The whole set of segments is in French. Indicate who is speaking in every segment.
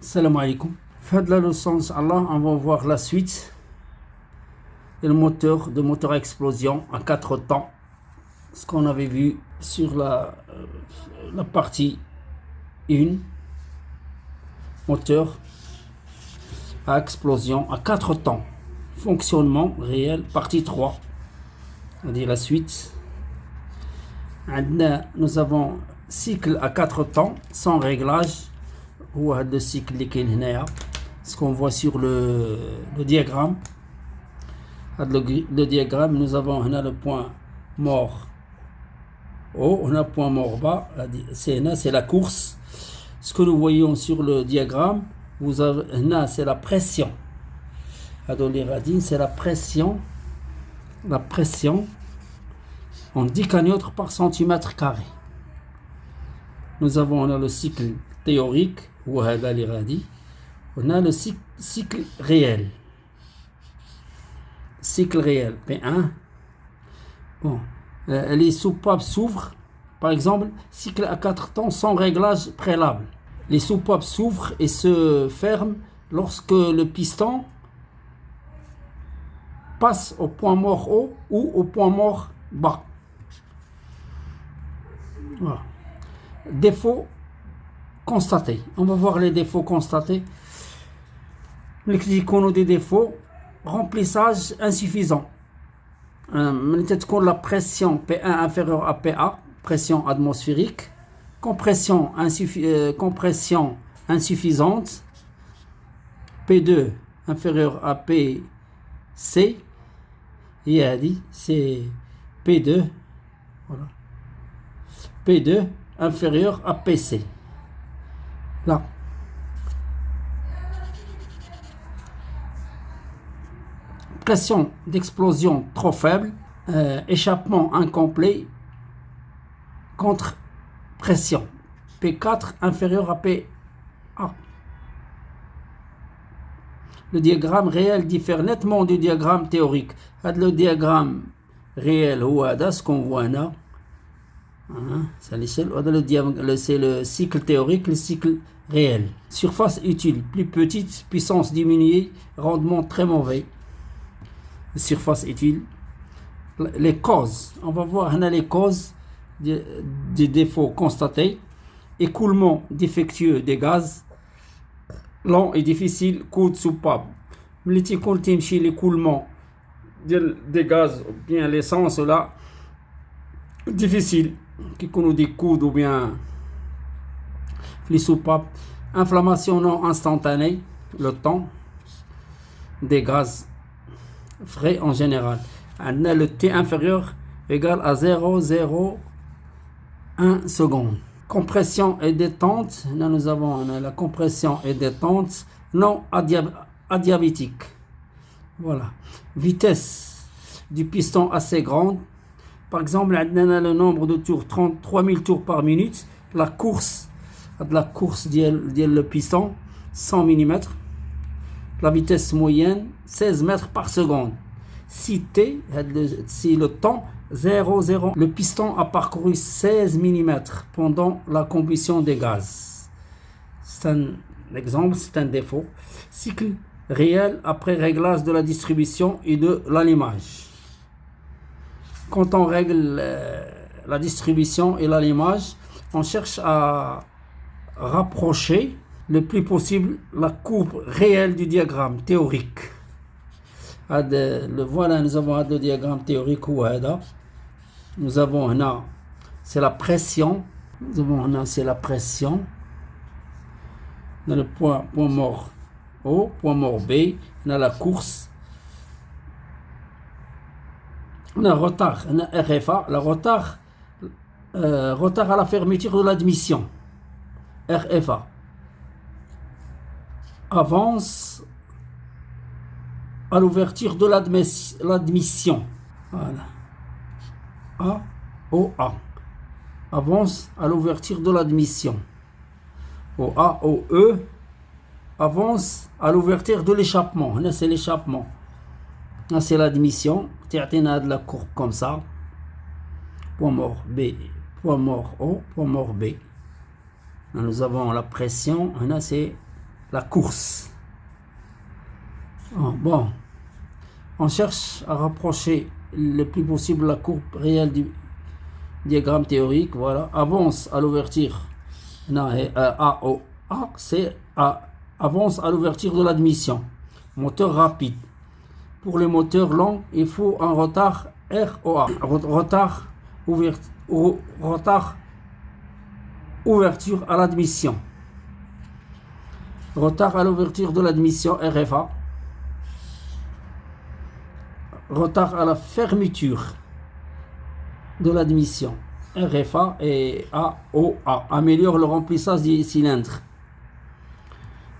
Speaker 1: Salam alaikum. Fin de la leçon, Inch'Allah, on va voir la suite et le moteur à explosion à 4 temps. Ce qu'on avait vu sur la partie 1, moteur à explosion à 4 temps. Fonctionnement réel, partie 3. On dit la suite. Nous avons cycle à 4 temps sans réglage. Ou le cycle ce qu'on voit sur le diagramme. Le diagramme, nous avons le point mort haut, on a le point mort bas. C'est la course. Ce que nous voyons sur le diagramme, vous avez c'est la pression. C'est la pression. La pression en 10 kilonewtons par centimètre carré. Nous avons le cycle théorique, on a le cycle réel. Cycle réel, P1. Bon. Les soupapes s'ouvrent, par exemple, cycle à 4 temps sans réglage préalable. Les soupapes s'ouvrent et se ferment lorsque le piston passe au point mort haut ou au point mort bas. Voilà. Défauts constatés. On va voir les défauts constatés. Les des défauts. Remplissage insuffisant. La pression P1 inférieure à PA, pression atmosphérique. Compression insuffisante. P2 inférieur à PC. Il a dit c'est P2. Voilà. P2 inférieur à PC. Là. Pression d'explosion trop faible, échappement incomplet contre pression. P4 inférieur à PA. Le diagramme réel diffère nettement du diagramme théorique. Le diagramme réel, ce qu'on voit là. C'est le cycle théorique, le cycle réel. Surface utile, plus petite, puissance diminuée, rendement très mauvais. Surface utile. Les causes, on va voir les causes des défauts constatés. Écoulement défectueux des gaz, lent et difficile, coût de soupape. L'écoulement des gaz ou bien l'essence là, difficile, qui nous des coudes ou bien les soupapes. Inflammation non instantanée, le temps des gaz frais en général. Le T inférieur égal à 0,01 seconde. Compression et détente. Là, nous avons la compression et détente non adiabatique. Voilà. Vitesse du piston assez grande. Par exemple, le nombre de tours, 33 000 tours par minute. La course le piston, 100 mm. La vitesse moyenne, 16 mètres par seconde. Si T, c'est le temps, 0,0. Le piston a parcouru 16 mm pendant la combustion des gaz. C'est un exemple, c'est un défaut. Cycle réel après réglage de la distribution et de l'allumage. Quand on règle la distribution et l'allumage, on cherche à rapprocher le plus possible la courbe réelle du diagramme théorique. Voilà, nous avons le diagramme théorique. Nous avons là, c'est la pression. Nous avons là, c'est la pression. Dans le point mort O, point mort B, on a la course. On a retard, on a RFA, le retard à la fermeture de l'admission. RFA. Avance à l'ouverture de l'admission. Voilà. A. Avance à l'ouverture de l'admission. E. Avance à l'ouverture de l'échappement. Là, c'est l'échappement. Là, c'est l'admission. Tu as de la courbe comme ça. Point mort B. Point mort O. Point mort B. Là, nous avons la pression. Là, c'est la course. Bon, on cherche à rapprocher le plus possible la courbe réelle du diagramme théorique. Voilà, avance à l'ouverture. A, c'est avance à l'ouverture de l'admission. Moteur rapide. Pour les moteurs longs, il faut un retard ROA. Retard ouverture à l'admission. Retard à l'ouverture de l'admission RFA. Retard à la fermeture de l'admission RFA et AOA. Améliore le remplissage des cylindres.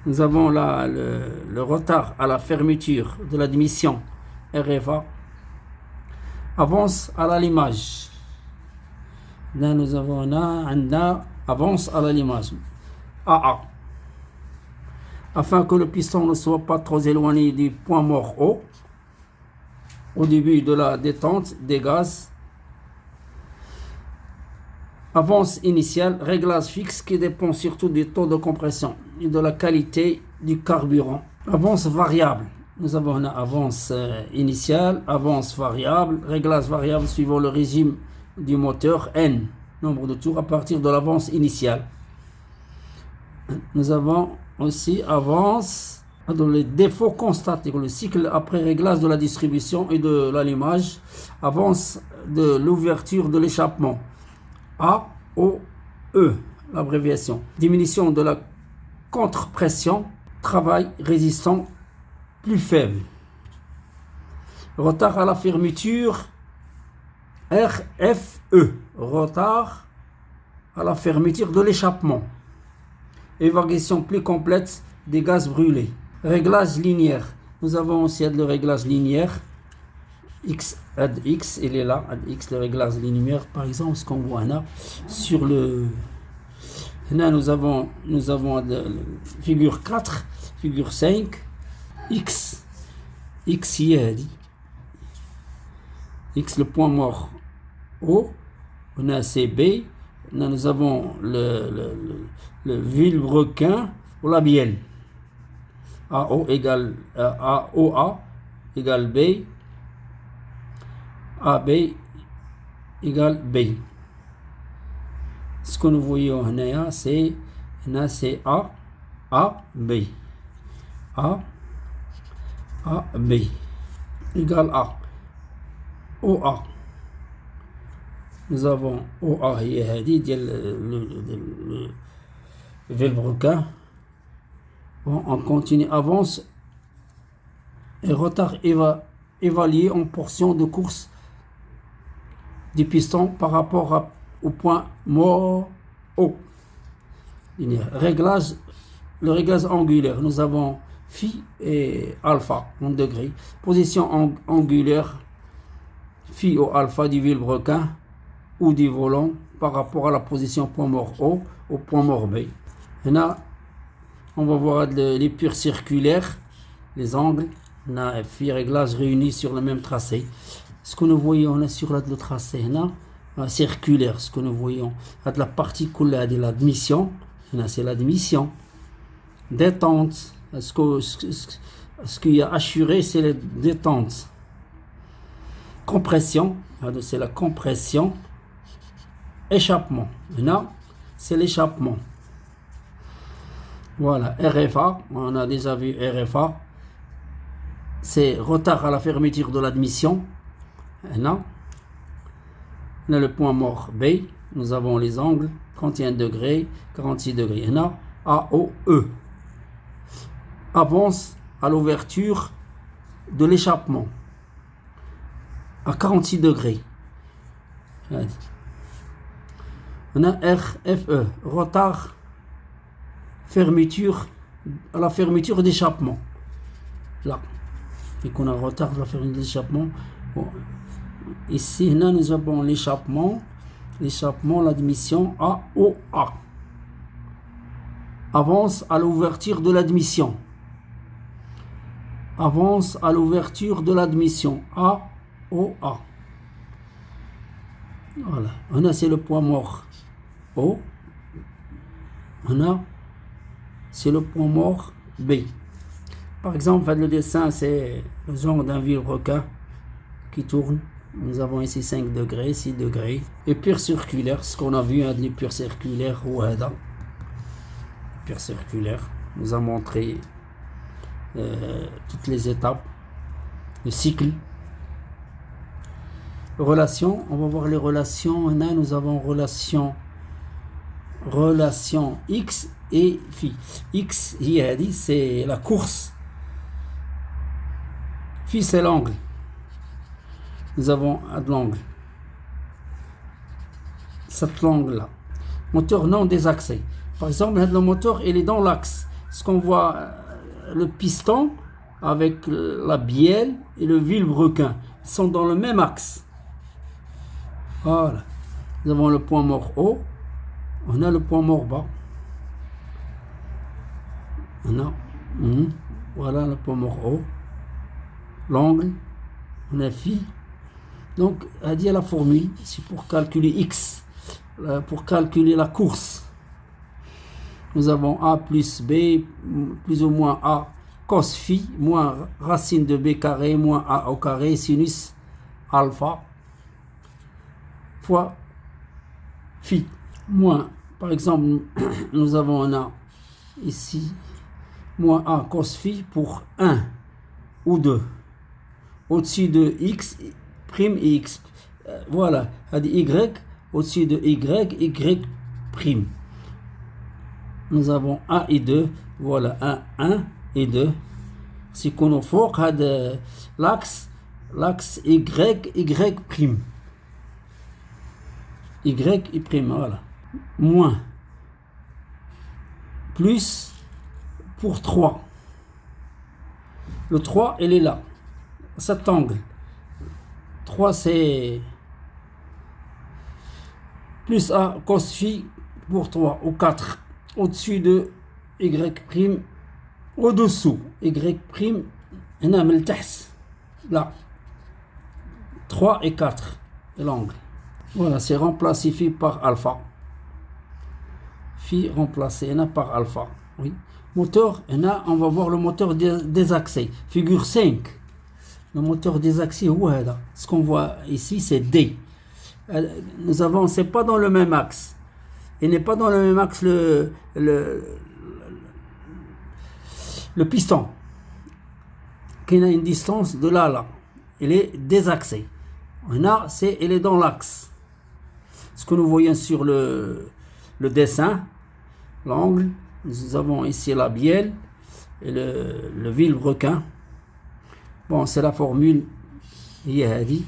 Speaker 1: Nous avons là le retard à la fermeture de l'admission RFA. Avance à l'allumage. Là, nous avons là, avance à l'allumage. AA. Afin que le piston ne soit pas trop éloigné du point mort O, au début de la détente des gaz. Avance initiale, réglage fixe qui dépend surtout du taux de compression et de la qualité du carburant. Avance variable. Nous avons une avance initiale, avance variable, réglage variable suivant le régime du moteur N, nombre de tours à partir de l'avance initiale. Nous avons aussi avance dans les défauts constatés, le cycle après réglage de la distribution et de l'allumage, avance de l'ouverture de l'échappement. AOE, l'abréviation. Diminution de la contre-pression, travail résistant plus faible. Retard à la fermeture, RFE, retard à la fermeture de l'échappement. Évacuation plus complète des gaz brûlés. Réglage linéaire. Nous avons aussi le réglage linéaire. Add X, il est là, add X, le réglage linéaire, par exemple, ce qu'on voit là, sur le... Là, nous avons figure 4, figure 5, X, X, X, le point mort O, on a CB, là, nous avons le vilebrequin ou la bielle. AO égale AOA égale B, AB égale B. Ce que nous voyons là, c'est A, B. A, B égale A. OA. Nous avons OA هي هذه ديال le vilebrequin. Bon, on continue, avance et retard évalué en portion de course du piston par rapport au point mort O. Réglage, le réglage angulaire, nous avons phi et alpha en degrés. Position angulaire, phi ou alpha du vilebrequin ou du volant par rapport à la position point mort O au point mort B. Et là, on va voir les purs circulaires, les angles. On a phi réglage réunis sur le même tracé. Ce que nous voyons là sur le tracé, là, circulaire, ce que nous voyons, la particule de l'admission, c'est l'admission. Détente, ce qui est assuré, c'est la détente. Compression, c'est la compression. Échappement, là, c'est l'échappement. Voilà, RFA, on a déjà vu RFA, c'est retard à la fermeture de l'admission. Là, on a le point mort B, nous avons les angles, 31 degrés, 46 degrés. Là, AOE, avance à l'ouverture de l'échappement, à 46 degrés. On a RFE, retard fermeture à la fermeture d'échappement. Là, et qu'on a retard de la fermeture d'échappement. Bon. Ici, là, nous avons l'échappement, l'admission AOA. Avance à l'ouverture de l'admission. Avance à l'ouverture de l'admission AOA. Voilà. On a, c'est le point mort O. On a, c'est le point mort B. Par exemple, le dessin, c'est le genre d'un vilebrequin qui tourne. Nous avons ici 5 degrés, 6 degrés. Et pire circulaire, ce qu'on a vu, hein, les pires circulaires, ou pire circulaire, nous a montré toutes les étapes, le cycle. Relations, on va voir les relations. Là, nous avons relation X et phi. X, c'est la course. Phi, c'est l'angle. Nous avons l'angle. Cet angle-là. Moteur non désaxé. Par exemple, le moteur, il est dans l'axe. Ce qu'on voit, le piston avec la bielle et le vilebrequin, ils sont dans le même axe. Voilà. Nous avons le point mort haut. On a le point mort bas. Voilà le point mort haut. L'angle. On a phi. Donc, à dire la formule, c'est pour calculer X, pour calculer la course. Nous avons A plus B, plus ou moins A cos phi, moins racine de B carré, moins A au carré, sinus alpha, fois phi, moins, par exemple, nous avons un A ici, moins A cos phi pour 1 ou 2, au-dessus de X, prime et X. Voilà, Y, au-dessus de Y prime. Nous avons 1 et 2, voilà, 1 et 2. Si qu'on faut, l'axe Y prime. Y prime, voilà. Moins. Plus pour 3. Le 3, il est là. Cet angle. 3, c'est plus A cos phi pour 3, ou 4, au-dessus de Y', au-dessous, Y', là, 3 et 4, l'angle. Voilà, c'est remplacé phi par alpha. Phi remplacé par alpha. Oui. Moteur, on va voir le moteur désaxé. Figure 5. Le moteur désaxé, ce qu'on voit ici, c'est D. Nous avons, c'est pas dans le même axe. Il n'est pas dans le même axe le piston, qui a une distance de là à là. Il est désaxé. Il est dans l'axe. Ce que nous voyons sur le dessin, l'angle, nous avons ici la bielle et le vilebrequin. Bon, c'est la formule,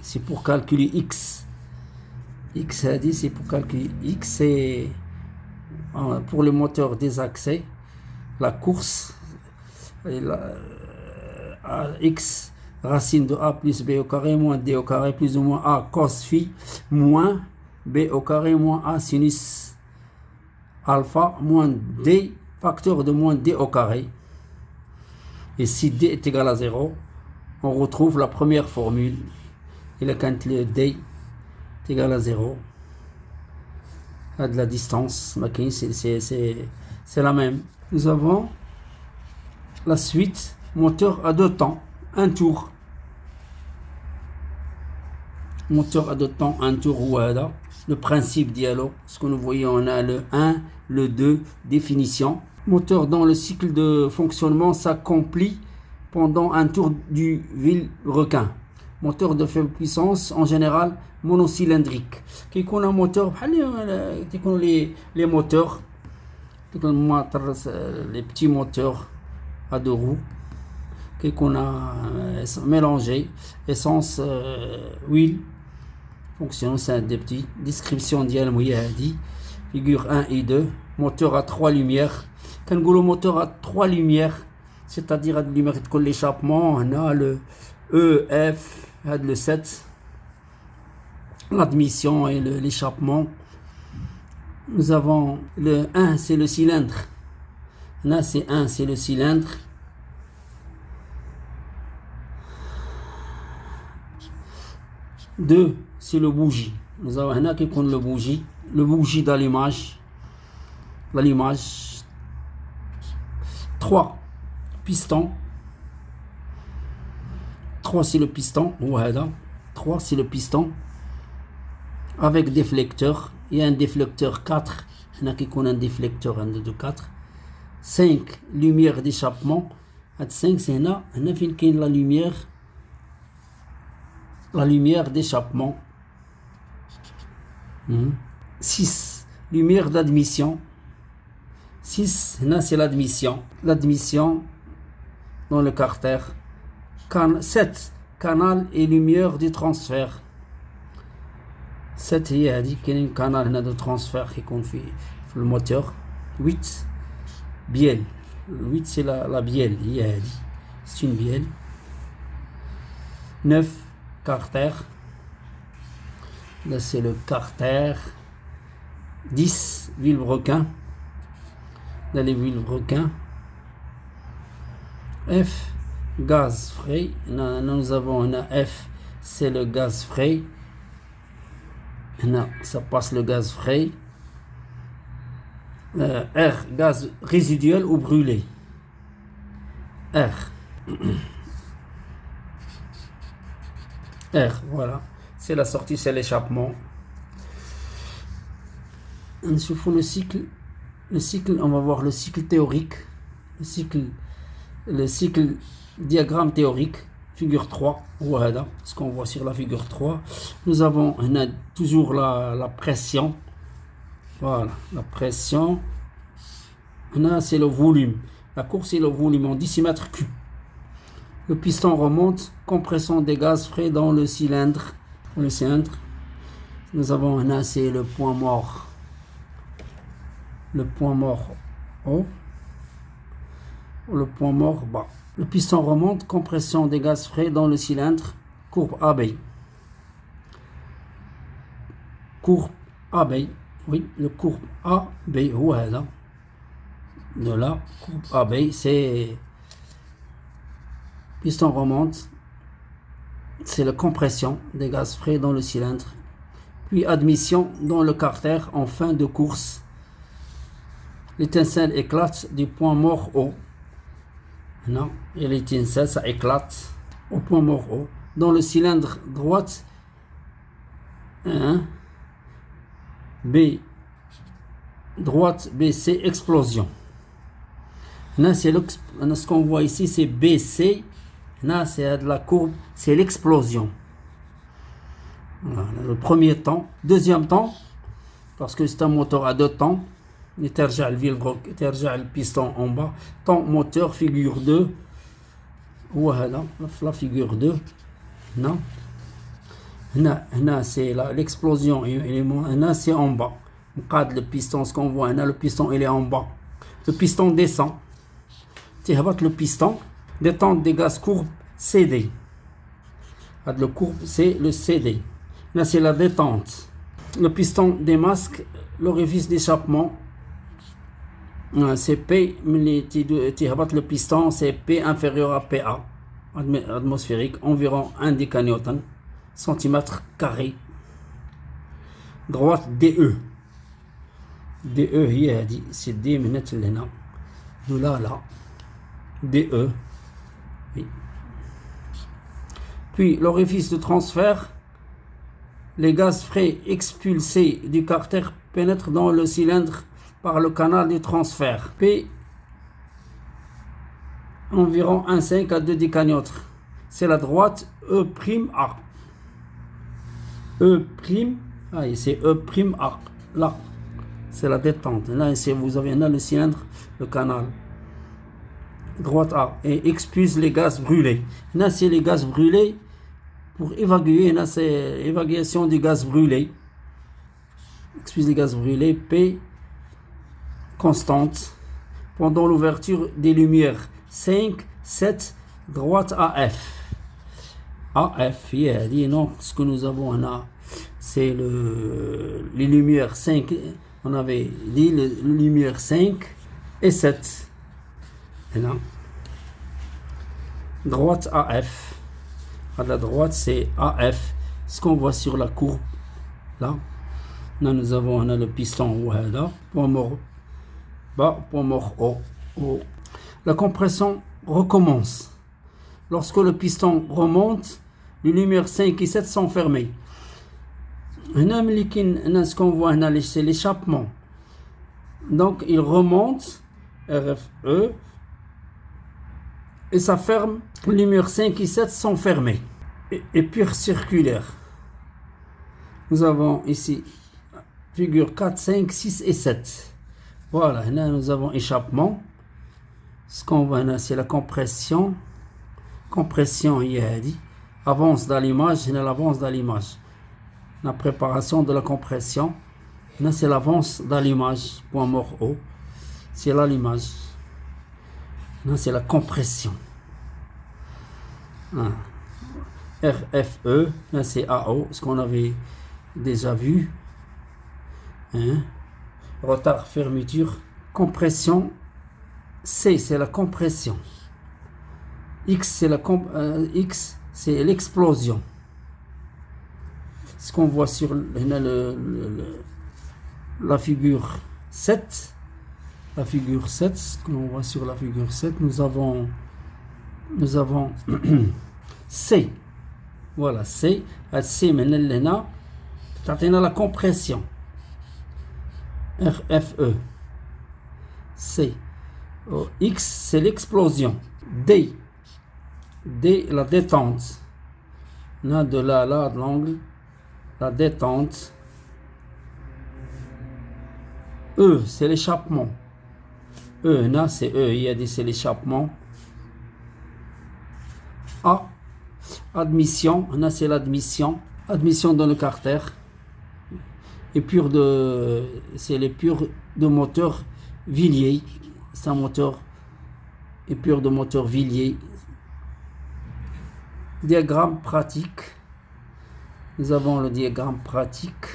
Speaker 1: c'est pour calculer X. X, c'est pour calculer X, c'est pour le moteur désaxé, la course, et X, racine de A plus B au carré, moins D au carré, plus ou moins A cos phi, moins B au carré, moins A sinus alpha, moins D, facteur de moins D au carré. Et si D est égal à 0, on retrouve la première formule. Et là, quand le D est égal à 0, à de la distance, c'est la même. Nous avons la suite, moteur à 2 temps, un tour. Moteur à 2 temps, un tour, voilà. Le principe dialogue, ce que nous voyons, on a le 1, le 2, définition. Moteur dans le cycle de fonctionnement s'accomplit pendant un tour du vilebrequin. Moteur de faible puissance, en général monocylindrique. Qui qu'on a moteur, les moteurs, les petits moteurs à 2 roues, qui qu'on a mélangé, essence, huile, fonction, c'est des petits. Description d'Yal Mouyadi, figure 1 et 2, moteur à 3 lumières. Quand le moteur à 3 lumières, c'est-à-dire à lumière de l'échappement, on a le E, F, le 7, l'admission et l'échappement. Nous avons le 1, c'est le cylindre. Là, c'est 1, c'est le cylindre. Deux, c'est le bougie. Nous avons un qui compte le bougie d'allumage. L'allumage. 3, piston. 3 c'est le piston. 3 c'est le piston. Avec déflecteur. Il y a un déflecteur 4. Il y en a qui connaissent un déflecteur 1, 2, 2, 4. 5 lumière d'échappement. 5 c'est là. On a fait la lumière d'échappement. 6 lumière d'admission. 6 là c'est l'admission. L'admission dans le carter. 7 canal et lumière de transfert. 7 هي هذه كاين canal هنا de transfert يكون في le moteur. 8 bielle. 8 c'est la bielle هي هذه. C'est une bielle. 9 carter. Là c'est le carter. 10 vilebrequin. Là les vilebrequins. F gaz frais. Nous avons un F, c'est le gaz frais. Là, ça passe le gaz frais. R, gaz résiduel ou brûlé. R. R, voilà. C'est la sortie, c'est l'échappement. Il faut le cycle. Le cycle, on va voir le cycle théorique. Le cycle diagramme théorique, figure 3, voilà ce qu'on voit sur la figure 3. Nous avons toujours la pression, voilà, la pression. Là, c'est le volume. La course, c'est le volume en décimètres cubes. Le piston remonte, compression des gaz frais dans le cylindre. Nous avons là, c'est le point mort. Le point mort haut. Le point mort bas. Le piston remonte, compression des gaz frais dans le cylindre, courbe AB. Courbe AB, oui, le courbe AB, voilà. De là, courbe AB, c'est piston remonte, c'est la compression des gaz frais dans le cylindre. Puis admission dans le carter en fin de course. L'étincelle éclate du point mort haut. Non, et l'étincelle, ça éclate au point mort haut. Dans le cylindre droite, B, droite BC, explosion. Là, c'est ce qu'on voit ici, c'est BC. Là, c'est de la courbe, c'est l'explosion. Voilà, le premier temps. Deuxième temps, parce que c'est un moteur à 2 temps. ترجع البيستون en bas. Temps moteur figure 2. هو هذا la figure 2. هنا c'est l'explosion. هنا c'est en bas. قاد le piston, ce qu'on voit هنا le piston il est en bas. Le piston descend. تهبط le piston. Détente des gaz courbe CD. Le courbe c'est le CD. Là c'est la détente. Le piston démasque l'orifice d'échappement. C'est P, le piston, c'est P inférieur à PA, atmosphérique, environ 1 décanewton, centimètre carré. Droite DE. DE, c'est D minutes là. De là, là. DE. Oui. Puis l'orifice de transfert, les gaz frais expulsés du carter pénètrent dans le cylindre par le canal de transfert. P environ 1,5 à 2 décanewtons. C'est la droite E'. E', c'est E'. Là, c'est la détente. Là, vous avez là le cylindre, le canal. Droite A. Et expulse les gaz brûlés. Là, c'est les gaz brûlés pour évacuer. Là, c'est évacuation du gaz brûlé. Expulse les gaz brûlés. P constante pendant l'ouverture des lumières 5, 7, droite AF. AF, donc ce que nous avons là, c'est les lumières 5, on avait dit les lumières 5 et 7. Et là, droite AF. À la droite, c'est AF. Ce qu'on voit sur la courbe, là, nous avons le piston, point mort bas, point mort haut. La compression recommence. Lorsque le piston remonte, les lumières 5 et 7 sont fermées. Ce qu'on voit, c'est l'échappement. Donc il remonte, RFE, et ça ferme. Les lumières 5 et 7 sont fermées. Et pure circulaire. Nous avons ici figure 4, 5, 6 et 7. Voilà, là nous avons échappement. Ce qu'on voit là, c'est la compression. Compression, il y a dit. Avance dans l'image, et l'avance dans l'image. La préparation de la compression. Là, c'est l'avance dans l'image. Point mort haut. C'est là l'image. Là, c'est la compression. Ah. RFE, là c'est AO, ce qu'on avait déjà vu. Hein? Retard, fermeture, compression. C, c'est la compression. X, c'est l'explosion. Ce qu'on voit sur la figure 7. La figure 7, ce qu'on voit sur la figure 7, nous avons C. Voilà, C. C, maintenant, la compression. RFE. C. X, c'est l'explosion. D. D, la détente. Là, de l'angle. La détente. E, c'est l'échappement. E, là, c'est E. Il y a dit c'est l'échappement. A. Admission. Là, c'est l'admission. Admission dans le carter. Et c'est les purs de moteur Villiers. C'est un moteur épure de moteur Villiers. Diagramme pratique. Nous avons le diagramme pratique.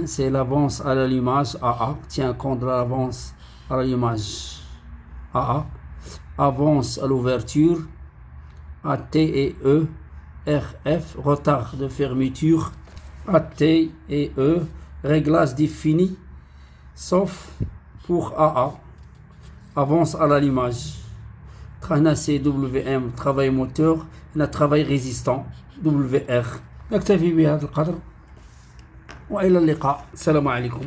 Speaker 1: C'est l'avance à l'allumage AA. Tient compte de l'avance à l'allumage AA. Avance à l'ouverture. AT et E. RF. Retard de fermeture. AT et E. Réglage défini. Sauf pour AA. Avance à l'allumage. CWM. Travail moteur. Travail résistant. WR. نكتفي بهذا القدر وإلى اللقاء. السلام عليكم.